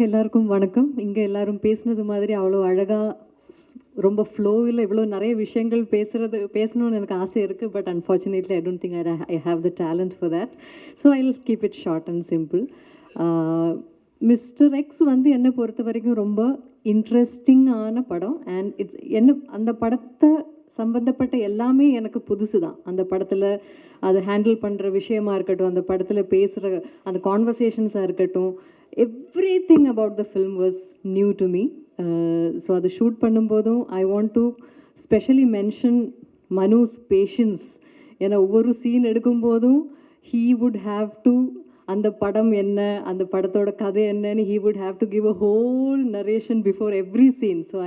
எல்லாருக்கும் வணக்கம். இங்க எல்லாரும் பேசுனது மாதிரி அவ்வளோ அழகா ரொம்ப ஃப்ளோவில் இவ்வளோ நிறைய விஷயங்கள் பேசணும்னு எனக்கு ஆசை இருக்குது. But unfortunately I don't think I have the talent for that. So I will keep it short and simple. Mister X வந்து என்னை பொறுத்த வரைக்கும் ரொம்ப இன்ட்ரெஸ்டிங்கான படம். அண்ட் அந்த படத்தை சம்பந்தப்பட்ட எல்லாமே எனக்கு புதுசு தான். அந்த படத்தில் அதை ஹேண்டில் பண்ணுற விஷயமா இருக்கட்டும், அந்த படத்தில் பேசுகிற அந்த கான்வர்சேஷன்ஸாக இருக்கட்டும், everything about the film was new to me. So அதை ஷூட் பண்ணும்போதும் I want to specially mention Manu's patience. ஏன்னா ஒவ்வொரு சீன் எடுக்கும்போதும் ஹீ வுட் ஹாவ் டு அந்த படம் என்ன, அந்த படத்தோட கதை என்னன்னு he would have to give a whole narration before every scene. So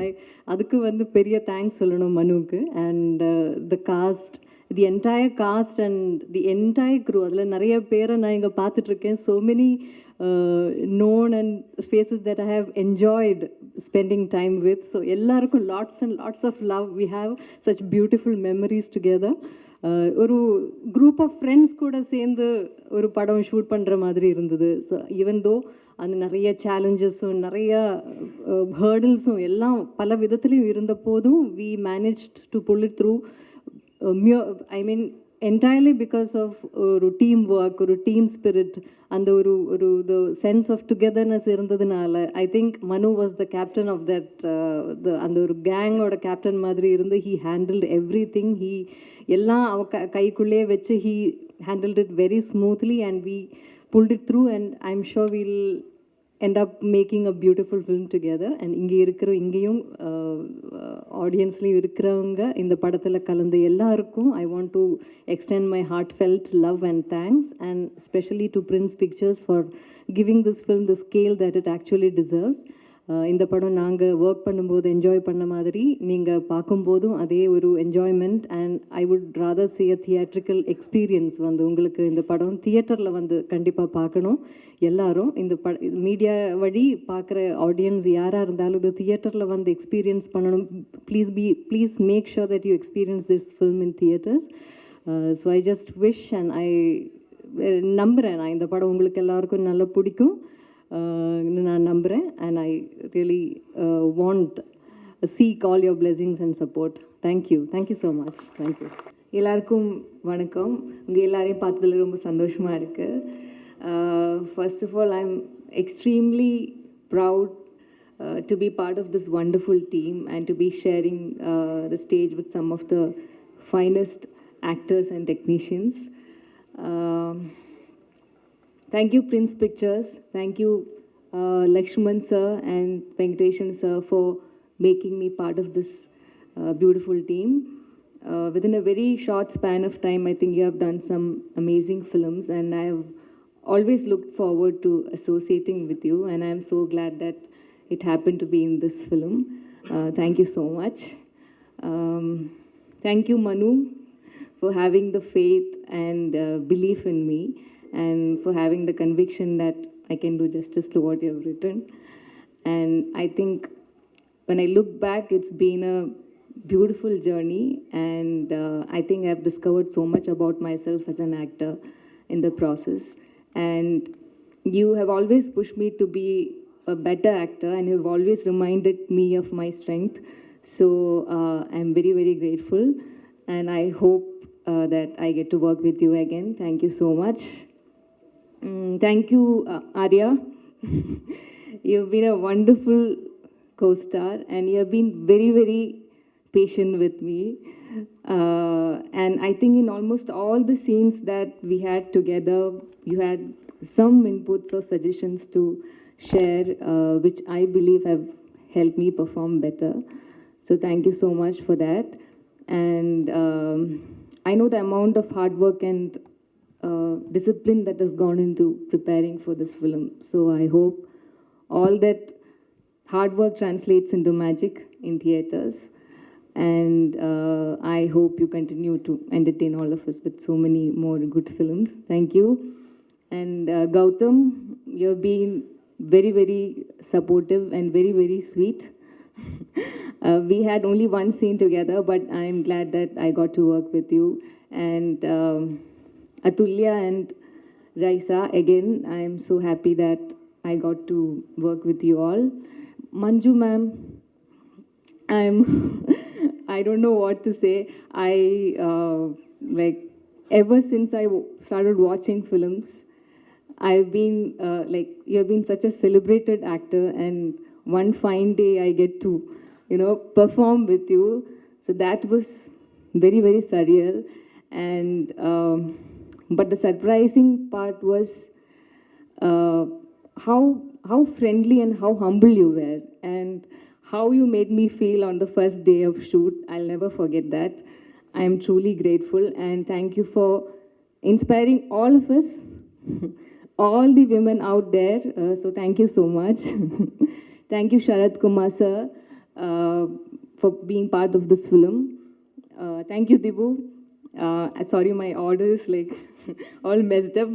அதுக்கு வந்து பெரிய தேங்க்ஸ் சொல்லணும் மனுவுக்கு. And the cast, the entire cast and the entire crew, அதில் நிறைய பேரை நான் இங்கே பார்த்துட்ருக்கேன். So many known and faces that I have enjoyed spending time with. So எல்லாருக்கும் lots and lots of love. We have such beautiful memories together. ஒரு group of friends கூட சேர்ந்து ஒரு படம் ஷூட் பண்ணுற மாதிரி இருந்தது. ஸோ ஈவன் தோ அந்த நிறைய சேலஞ்சஸும் நிறைய ஹேர்டில்ஸும் எல்லாம் பல விதத்துலையும் இருந்த போதும் we managed to pull it through. I mean entirely because of ஒரு டீம் ஒர்க், ஒரு டீம் ஸ்பிரிட், அந்த ஒரு the sense of togetherness இருந்ததுனால I think Manu was the captain of that. அந்த ஒரு கேங்கோட கேப்டன் மாதிரி இருந்து he handled everything. He எல்லாம் கைக்குள்ளே வச்சு he handled it very smoothly and we pulled it through. And I am sure will end up making a beautiful film together. And இங்கேயும் ஆடியன்ஸ்லேயும் இருக்கிறவங்க இந்த படத்தில் கலந்து எல்லாருக்கும் I want to extend my heartfelt love and thanks, and especially to Prince Pictures for giving this film the scale that it actually deserves. இந்த படம் நாங்கள் work பண்ணும்போது என்ஜாய் பண்ண மாதிரி நீங்கள் பார்க்கும்போதும் அதே ஒரு enjoyment. And I would rather say a theatrical experience. வந்து உங்களுக்கு இந்த படம் தியேட்டரில் வந்து கண்டிப்பாக பார்க்கணும். எல்லாரும் இந்த மீடியா வழி பார்க்குற ஆடியன்ஸ் யாராக இருந்தாலும் இது தியேட்டரில் வந்து எக்ஸ்பீரியன்ஸ் பண்ணணும். Please make sure that you experience this film in theatres. So I just wish and I நம்புகிறேன் நான் இந்த படம் உங்களுக்கு எல்லாருக்கும் நல்லா பிடிக்கும் நான் நம்புகிறேன். And I really want seek all your blessings and support. Thank you so much. Thank you. எல்லாருக்கும் வணக்கம். உங்கள் எல்லாரையும் பார்த்ததில் ரொம்ப சந்தோஷமாக இருக்குது. First of all I am extremely proud to be part of this wonderful team and to be sharing the stage with some of the finest actors and technicians. Thank you Prince Pictures, thank you Lakshman sir and Venkateshan sir for making me part of this beautiful team. Within a very short span of time, I think you have done some amazing films, and I have always looked forward to associating with you, and I am so glad that it happened to be in this film. Thank you so much. Thank you Manu for having the faith and belief in me, and for having the conviction that I can do justice to what you have written. And I think when I look back, it's been a beautiful journey, and I think I've discovered so much about myself as an actor in the process. And you have always pushed me to be a better actor, and you have always reminded me of my strength. So I'm very, very grateful, and I hope that I get to work with you again. Thank you so much. Thank you Arya. You've been a wonderful co-star, and you have been very, very patient with me. And I think in almost all the scenes that we had together, you had some inputs or suggestions to share, which I believe have helped me perform better. So thank you so much for that. And I know the amount of hard work and discipline that has gone into preparing for this film. So I hope all that hard work translates into magic in theaters. And I hope you continue to entertain all of us with so many more good films. Thank you. And Gautam, you've been very, very supportive and very, very sweet. We had only one scene together, but I'm glad that I got to work with you. And Atulya and Raisa, again, I am so happy that I got to work with you all. Manju ma'am, I'm I don't know what to say. I like ever since started watching films, I've been like you have been such a celebrated actor, and one fine day I get to perform with you. So that was very very surreal, and but the surprising part was uh, how friendly and how humble you were, and how you made me feel on the first day of shoot. I'll never forget that. I am truly grateful, and thank you for inspiring all of us, all the women out there. So thank you so much. Thank you, Sharad Kumar sir, for being part of this film. Thank you, Dibu. Sorry, my order is like all messed up.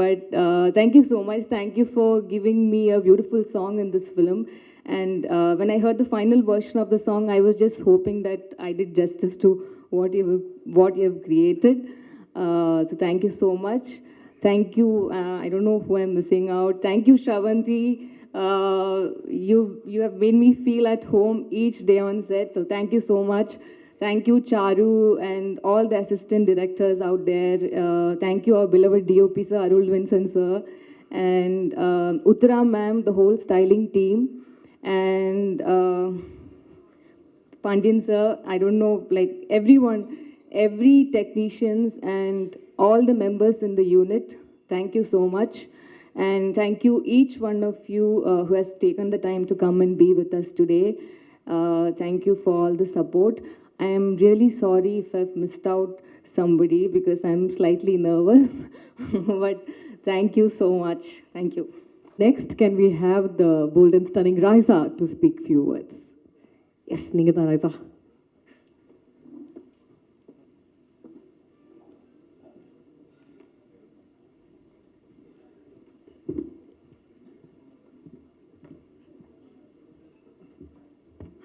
But thank you so much. Thank you for giving me a beautiful song in this film. And when I heard the final version of the song, I was just hoping that I did justice to what you have created. So thank you so much. Thank you. I don't know who I'm missing out. Thank you, Shravanti. You have made me feel at home each day on set. So thank you so much. Thank you, Charu, and all the assistant directors out there. Thank you, our beloved DOP sir, Arul Vincent sir, and Uttara ma'am, the whole styling team, and Pandian sir. I don't know, like everyone, every technicians and all the members in the unit. Thank you so much. And thank you, each one of you who has taken the time to come and be with us today. Thank you for all the support. I am really sorry if I've missed out somebody because I'm slightly nervous. But thank you so much. Thank you. Next, can we have the bold and stunning Raisa to speak few words? Yes, நீங்க தான் Raisa.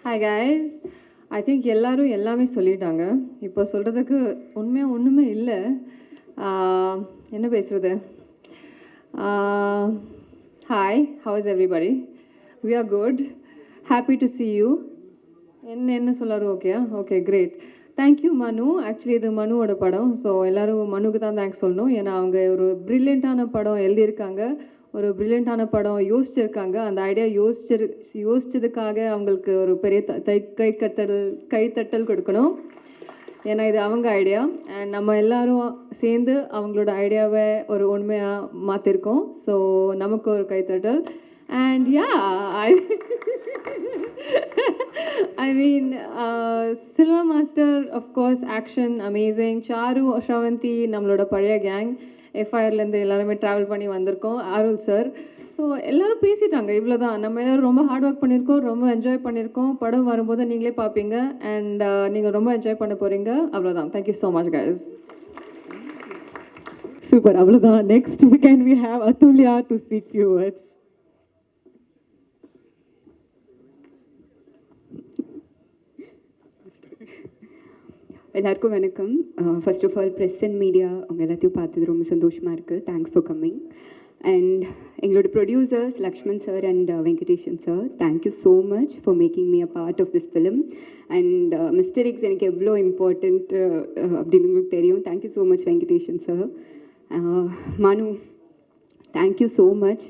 Hi guys, I think எல்லாரும் எல்லாமே சொல்லிட்டாங்க. இப்போ சொல்கிறதுக்கு உண்மையாக ஒன்றுமே இல்லை. என்ன பேசுகிறது? Hi, how is everybody? We are good. Happy to see you. என்ன சொல்லாரு? Okay great. Thank you Manu. Actually இது மனுவோட படம். ஸோ எல்லோரும் மனுக்கு தான் தேங்க்ஸ் சொல்லணும். ஏன்னா அவங்க ஒரு ப்ரில்லியண்ட்டான படம் எழுதியிருக்காங்க, ஒரு ப்ரில்லியண்ட்டான படம் யோசிச்சிருக்காங்க. அந்த ஐடியா யோசிச்சதுக்காக அவங்களுக்கு ஒரு பெரிய கைத்தட்டல் கொடுக்கணும். ஏன்னா இது அவங்க ஐடியா, அண்ட் நம்ம எல்லாரும் சேர்ந்து அவங்களோட ஐடியாவை ஒரு உண்மையாக மாற்றிருக்கோம். ஸோ நமக்கு ஒரு கைத்தட்டல். And yeah I mean, Silva Master, of course, action, amazing. Charu, Shravanti, நம்மளோட பழைய கேங், எஃப்ஐஆர்லேருந்து எல்லாருமே ட்ராவல் பண்ணி வந்திருக்கோம். அருள் சார். ஸோ எல்லோரும் பேசிட்டாங்க, இவ்வளோ தான். நம்ம எல்லோரும் ரொம்ப ஹார்ட் ஒர்க் பண்ணியிருக்கோம், ரொம்ப என்ஜாய் பண்ணியிருக்கோம். படம் வரும்போது நீங்களே பார்ப்பீங்க, அண்ட் நீங்கள் ரொம்ப என்ஜாய் பண்ண போகிறீங்க. அவ்வளோதான். Thank you so much guys. Super, அவ்வளோதான். Next can we have Athulya to speak few words? எல்லாருக்கும் வணக்கம். First of all press and media அவங்க எல்லாத்தையும் பார்த்தது ரொம்ப சந்தோஷமாக இருக்குது. Thanks for coming. அண்ட் எங்களோட producers Lakshman sir and Venkatesan sir, thank you so much for making me a part of this film. And mister X எனக்கு எவ்வளோ இம்பார்ட்டண்ட் அப்படின்னு உங்களுக்கு தெரியும். Thank you so much Venkatesan sir. மனு, தேங்க்யூ ஸோ மச்.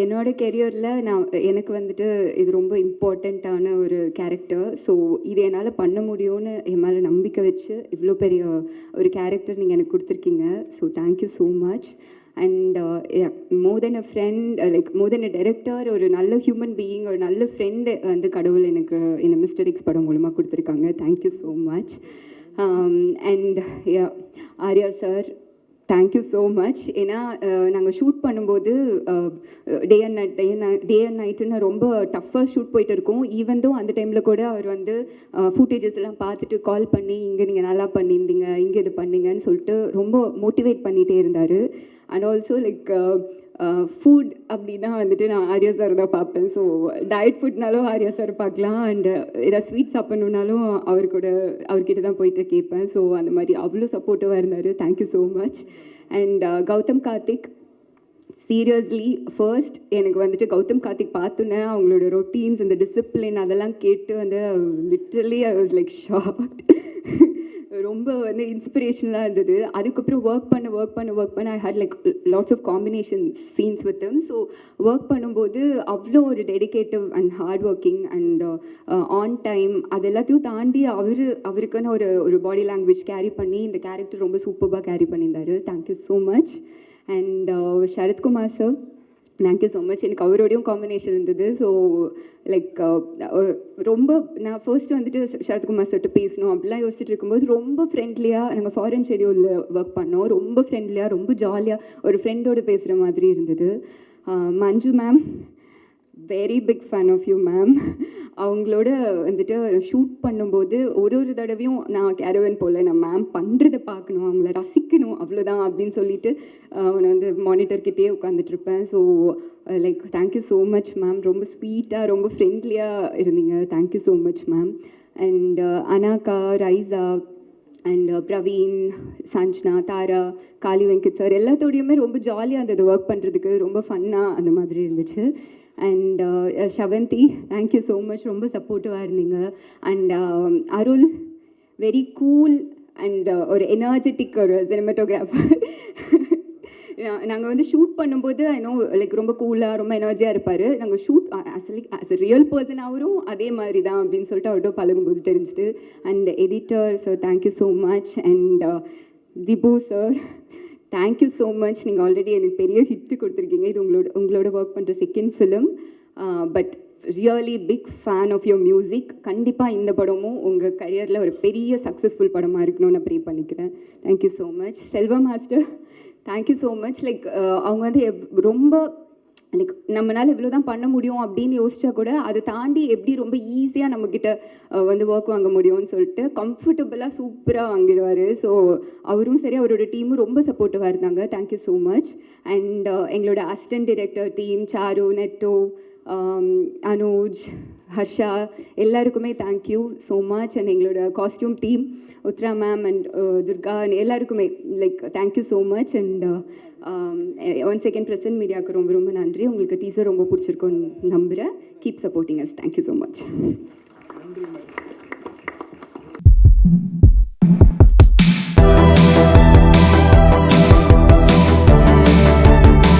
என்னோடய கெரியரில் எனக்கு வந்துட்டு இது ரொம்ப இம்பார்ட்டண்ட்டான ஒரு கேரக்டர். ஸோ இது என்னால் பண்ண முடியும்னு என் மேலே நம்பிக்கை வச்சு இவ்வளோ பெரிய ஒரு கேரக்டர் நீங்கள் எனக்கு கொடுத்துருக்கீங்க. So thank you so much. And more then a friend, like more then a director, ஒரு நல்ல ஹியூமன் பீயிங், ஒரு நல்ல ஃப்ரெண்டு வந்து கடவுள் எனக்கு இந்த மிஸ்டர் எக்ஸ் படம் மூலமாக கொடுத்துருக்காங்க. Thank you so much. And Arya sir, thank you so much. ஏன்னா நாங்கள் ஷூட் பண்ணும்போது டே அண்ட் நைட்டுன்னு ரொம்ப டஃப்பாக ஷூட் போயிட்டு இருக்கோம். ஈவன் தோ அந்த டைமில் கூட அவர் வந்து ஃபுட்டேஜஸ் எல்லாம் பார்த்துட்டு கால் பண்ணி, இங்கே நீங்கள் நல்லா பண்ணியிருந்தீங்க, இங்கே இது பண்ணீங்கன்னு சொல்லிட்டு ரொம்ப மோட்டிவேட் பண்ணிகிட்டே இருந்தார். அண்ட் ஆல்சோ லைக் ஃபுட் அப்படின்னா வந்துட்டு நான் ஆர்யா சார் தான் பார்ப்பேன். ஸோ டயட் ஃபுட்னாலும் ஆர்யா சார் பார்க்கலாம், அண்ட் ஏதாவது ஸ்வீட் சாப்பிட்ணுன்னாலும் அவர்கிட்ட தான் போயிட்டு கேட்பேன். ஸோ அந்த மாதிரி அவ்வளோ சப்போர்ட்டிவாக இருந்தார். Thank you so much. And Gautham Karthik, seriously first எனக்கு வந்துட்டு கௌதம் கார்த்திக் பார்த்தோன்னே அவங்களோட ரொட்டீன்ஸ் இந்த டிசிப்ளின் அதெல்லாம் கேட்டு வந்து literally I was like shocked. ரொம்ப வந்து இன்ஸ்பிரேஷனலாக இருந்தது. அதுக்கப்புறம் ஒர்க் பண்ண I had like lots of combination scenes with him. So work பண்ணும்போது அவ்வளோ ஒரு dedicative and hard working and on time அது எல்லாத்தையும் தாண்டி அவருக்குன்னு ஒரு பாடி லாங்குவேஜ் கேரி பண்ணி இந்த கேரக்டர் ரொம்ப சூப்பராக கேரி பண்ணியிருந்தாரு. Thank you so much. And Sarathkumar sir, thank you so much. எனக்கு அவரோடையும் காம்பினேஷன் இருந்தது. ஸோ லைக் ரொம்ப நான் ஃபர்ஸ்ட் வந்துட்டு சரத்குமார் சார்ட்டு பேசணும் அப்படிலாம் யோசிச்சுட்டு இருக்கும்போது ரொம்ப ஃப்ரெண்ட்லியாக நாங்கள் ஃபாரின் ஷெடியூலில் ஒர்க் பண்ணோம். ரொம்ப ஃப்ரெண்ட்லியாக ரொம்ப ஜாலியாக ஒரு ஃப்ரெண்டோடு பேசுகிற மாதிரி இருந்தது. Manju ma'am, very big fan of you ma'am. அவங்களோட வந்துட்டு ஷூட் பண்ணும்போது ஒரு தடவையும் நான் கேரவன் போல் நான் மேம் பண்ணுறதை பார்க்கணும், அவங்கள ரசிக்கணும், அவ்வளோதான் அப்படின்னு சொல்லிட்டு நான் வந்து மானிட்டர்கிட்டே உட்காந்துட்ருப்பேன். So like thank you so much ma'am. ரொம்ப ஸ்வீட்டாக ரொம்ப ஃப்ரெண்ட்லியாக இருந்தீங்க. Thank you so much ma'am. And Anakha, Raiza and Praveen, Sanjana, Tara, Kaali Venkat sir எல்லாத்தோடையுமே ரொம்ப ஜாலியாக இருந்தது ஒர்க் பண்ணுறதுக்கு. ரொம்ப ஃபன்னாக அந்த மாதிரி இருந்துச்சு. And Shavanthi, thank you so much. ரொம்ப சப்போர்ட்டிவாக இருந்தீங்க. And Arul, very cool and ஒரு எனர்ஜெட்டிக் ஒரு சினிமாட்டோகிராஃபர். நாங்கள் வந்து ஷூட் பண்ணும்போது ஐநோ லைக் ரொம்ப கூலாக ரொம்ப எனர்ஜியாக இருப்பார். நாங்கள் shoot as a real person அவரும் அதே மாதிரி தான் அப்படின்னு சொல்லிட்டு அவர்கிட்ட பழகும்போது தெரிஞ்சுது. And editor sir, thank you so much. And Dhibu sir, thank you so much. நீங்கள் ஆல்ரெடி எனக்கு பெரிய ஹிட்டு கொடுத்துருக்கீங்க. இது உங்களோட ஒர்க் பண்ணுற second film. But really big fan of your music. கண்டிப்பாக இந்த படமும் உங்கள் கரியரில் ஒரு பெரிய சக்ஸஸ்ஃபுல் படமாக இருக்கணும்னு நான் ப்ரே பண்ணிக்கிறேன். Thank you so much. Selva master, thank you so much. Like அவங்க வந்து ரொம்ப லைக் நம்மளால் இவ்வளோ தான் பண்ண முடியும் அப்படின்னு யோசிச்சா கூட அதை தாண்டி எப்படி ரொம்ப ஈஸியாக நம்மக்கிட்ட வந்து ஒர்க் வாங்க முடியும்னு சொல்லிட்டு கம்ஃபர்டபுளாக சூப்பராக வாங்கிடுவார். ஸோ அவரும் சரி அவரோட டீமும் ரொம்ப சப்போர்ட்டிவாக இருந்தாங்க. Thank you so much. அண்ட் எங்களோட assistant director team Charu, Netto, Anuj, Harsha எல்லாருக்குமே தேங்க்யூ ஸோ மச். அண்ட் எங்களோட costume team Uthra ma'am and Durga எல்லாருக்குமே like thank you so much. And one second present மீடியாவுக்கு ரொம்ப ரொம்ப நன்றி. உங்களுக்கு டீசர் ரொம்ப பிடிச்சிருக்குன்னு நம்புகிறேன். Keep supporting us. Thank you so much.